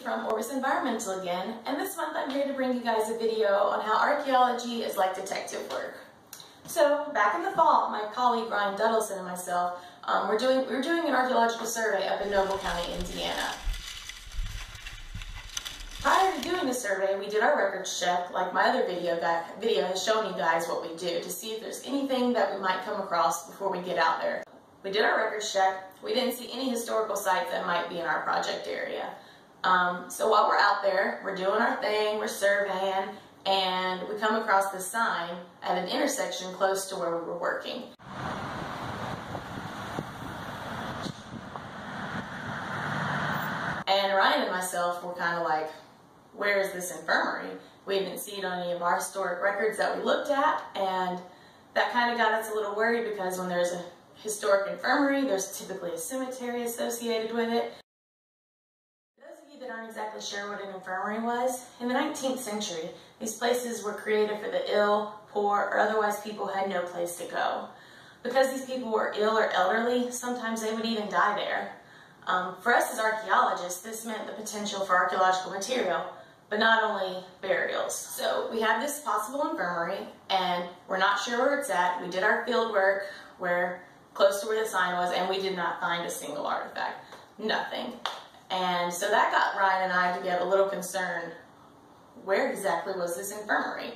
from Orbis Environmental again, and this month I'm here to bring you guys a video on how archaeology is like detective work. So back in the fall, my colleague Ryan Duddleson and myself, we were doing an archaeological survey up in Noble County, Indiana. Prior to doing the survey, we did our records check, like my other video has shown you guys what we do, to see if there's anything that we might come across before we get out there. We did our records check. We didn't see any historical sites that might be in our project area. So while we're out there, we're doing our thing, we're surveying, and we come across this sign at an intersection close to where we were working. And Ryan and myself were kind of like, where is this infirmary? We didn't see it on any of our historic records that we looked at, and that kind of got us a little worried because when there's a historic infirmary, there's typically a cemetery associated with it. For those of you that aren't exactly sure what an infirmary was, in the 19th century, these places were created for the ill, poor, or otherwise people who had no place to go. Because these people were ill or elderly, sometimes they would even die there. For us as archaeologists, this meant the potential for archaeological material, but not only burials. So we have this possible infirmary, and we're not sure where it's at. We did our field work, close to where the sign was, and we did not find a single artifact. Nothing. And so that got Ryan and I to get a little concerned. Where exactly was this infirmary?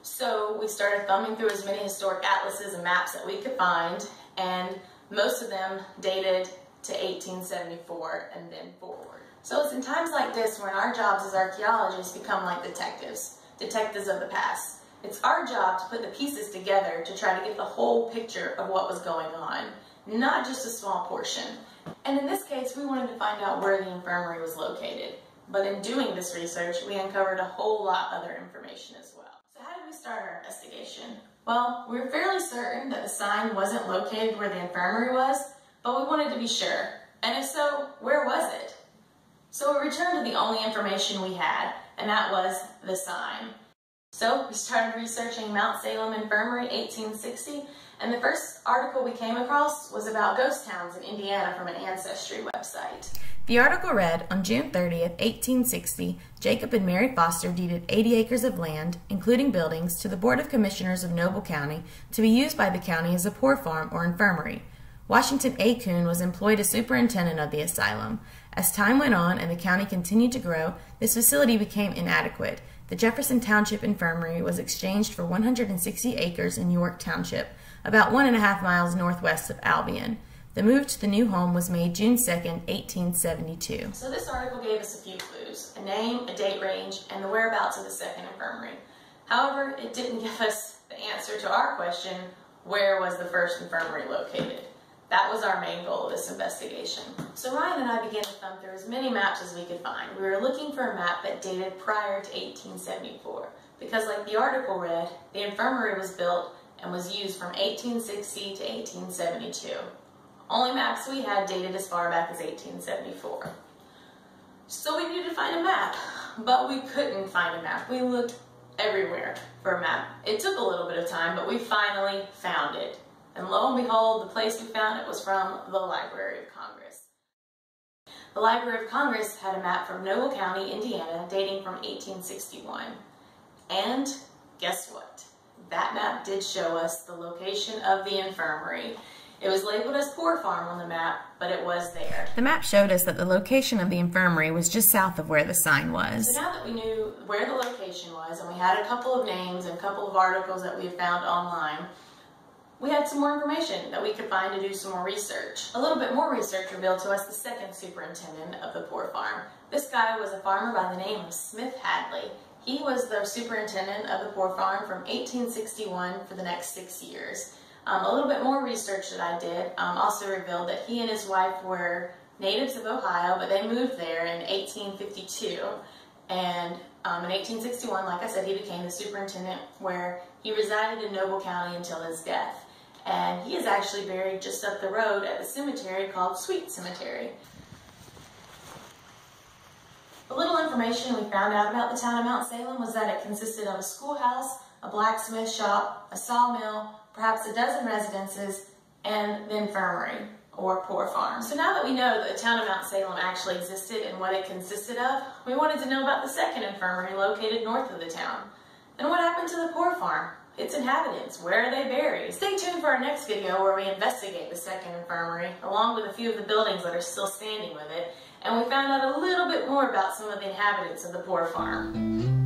So we started thumbing through as many historic atlases and maps that we could find, and most of them dated to 1874 and then forward. So it's in times like this when our jobs as archaeologists become like detectives of the past. It's our job to put the pieces together to try to get the whole picture of what was going on, not just a small portion. And in this case, we wanted to find out where the infirmary was located. But in doing this research, we uncovered a whole lot of other information as well. So how did we start our investigation? Well, we were fairly certain that the sign wasn't located where the infirmary was, but we wanted to be sure. And if so, where was it? So we returned to the only information we had, and that was the sign. So we started researching Mount Salem Infirmary 1860, and the first article we came across was about ghost towns in Indiana from an Ancestry website. The article read, on June 30th, 1860, Jacob and Mary Foster deeded 80 acres of land, including buildings, to the Board of Commissioners of Noble County to be used by the county as a poor farm or infirmary. Washington A. Kuhn was employed as superintendent of the asylum. As time went on and the county continued to grow, this facility became inadequate. The Jefferson Township Infirmary was exchanged for 160 acres in York Township, about 1.5 miles northwest of Albion. The move to the new home was made June 2nd, 1872. So this article gave us a few clues: a name, a date range, and the whereabouts of the second infirmary. However, it didn't give us the answer to our question, where was the first infirmary located? That was our main goal of this investigation. So Ryan and I began to thumb through as many maps as we could find. We were looking for a map that dated prior to 1874, because like the article read, the infirmary was built and was used from 1860 to 1872. Only maps we had dated as far back as 1874. So we needed to find a map, but we couldn't find a map. We looked everywhere for a map. It took a little bit of time, but we finally found it. And lo and behold, the place we found it was from the Library of Congress. The Library of Congress had a map from Noble County, Indiana, dating from 1861. And guess what? That map did show us the location of the infirmary. It was labeled as Poor Farm on the map, but it was there. The map showed us that the location of the infirmary was just south of where the sign was. So now that we knew where the location was, and we had a couple of names and a couple of articles that we had found online, we had some more information that we could find to do some more research. A little bit more research revealed to us the second superintendent of the poor farm. This guy was a farmer by the name of Smith Hadley. He was the superintendent of the poor farm from 1861 for the next 6 years. A little bit more research that I did also revealed that he and his wife were natives of Ohio, but they moved there in 1852. And in 1861, like I said, he became the superintendent where he resided in Noble County until his death. And he is actually buried just up the road at the cemetery called Sweet Cemetery. The little information we found out about the town of Mount Salem was that it consisted of a schoolhouse, a blacksmith shop, a sawmill, perhaps a dozen residences, and the infirmary. or poor farm. So now that we know that the town of Mount Salem actually existed and what it consisted of, we wanted to know about the second infirmary located north of the town. And what happened to the poor farm? Its inhabitants, where are they buried? Stay tuned for our next video where we investigate the second infirmary, along with a few of the buildings that are still standing with it, and we found out a little bit more about some of the inhabitants of the poor farm.